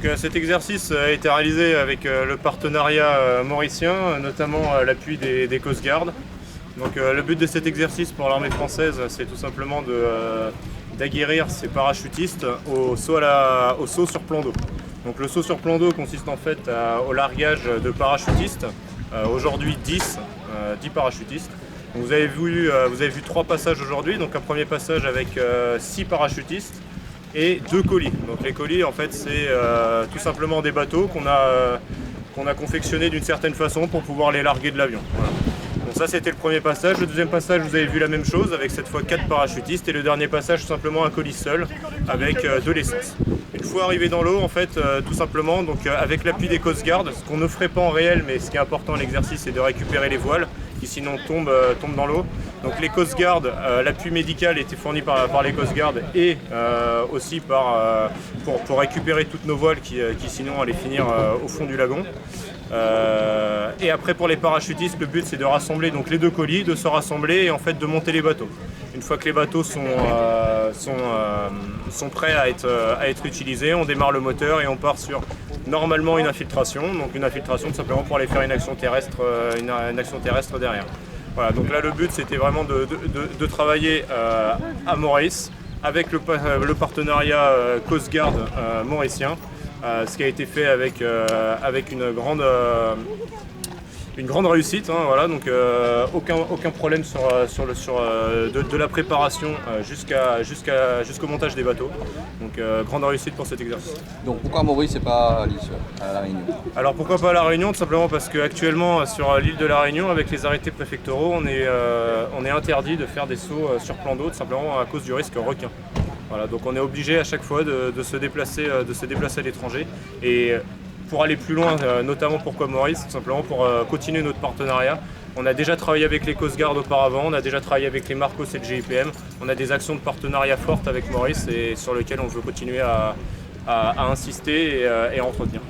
Donc cet exercice a été réalisé avec le partenariat mauricien, notamment l'appui des Coast Guard. Donc le but de cet exercice pour l'armée française, c'est tout simplement d'aguerrir ses parachutistes au saut sur plan d'eau. Donc le saut sur plan d'eau consiste en fait au largage de parachutistes, aujourd'hui 10 parachutistes. Donc vous avez vu 3 passages aujourd'hui, donc un premier passage avec 6 parachutistes et 2 colis. Donc les colis en fait c'est tout simplement des bateaux qu'on a confectionnés d'une certaine façon pour pouvoir les larguer de l'avion. Voilà. Donc ça c'était le premier passage. Le deuxième passage vous avez vu la même chose avec cette fois 4 parachutistes et le dernier passage tout simplement un colis seul avec de l'essence. Une fois arrivé dans l'eau en fait tout simplement donc avec l'appui des Coast Guard, ce qu'on ne ferait pas en réel mais ce qui est important à l'exercice c'est de récupérer les voiles qui sinon tombent dans l'eau. Donc les Coast Guard, l'appui médical était fourni par les Coast Guard et aussi pour récupérer toutes nos voiles qui sinon allaient finir au fond du lagon. Et après pour les parachutistes, le but c'est de rassembler donc les 2 colis, de se rassembler et en fait de monter les bateaux. Une fois que les bateaux sont prêts à être utilisés, on démarre le moteur et on part sur normalement une infiltration. Donc une infiltration tout simplement pour aller faire une action terrestre derrière. Voilà, donc là le but c'était vraiment de travailler à Maurice avec le partenariat Coast Guard mauricien. Ce qui a été fait avec une grande réussite, hein, voilà, donc aucun problème de la préparation jusqu'au montage des bateaux. Donc grande réussite pour cet exercice. Donc pourquoi Maurice et pas à La Réunion? Alors pourquoi pas à La Réunion? Tout simplement parce qu'actuellement sur l'île de La Réunion, avec les arrêtés préfectoraux, on est interdit de faire des sauts sur plan d'eau, tout simplement à cause du risque requin. Voilà, donc on est obligé à chaque fois de se déplacer à l'étranger. Et pour aller plus loin, notamment pourquoi Maurice, tout simplement pour continuer notre partenariat. On a déjà travaillé avec les Coast Guard auparavant, on a déjà travaillé avec les Marcos et le GIPM. On a des actions de partenariat fortes avec Maurice et sur lesquelles on veut continuer à insister et à entretenir.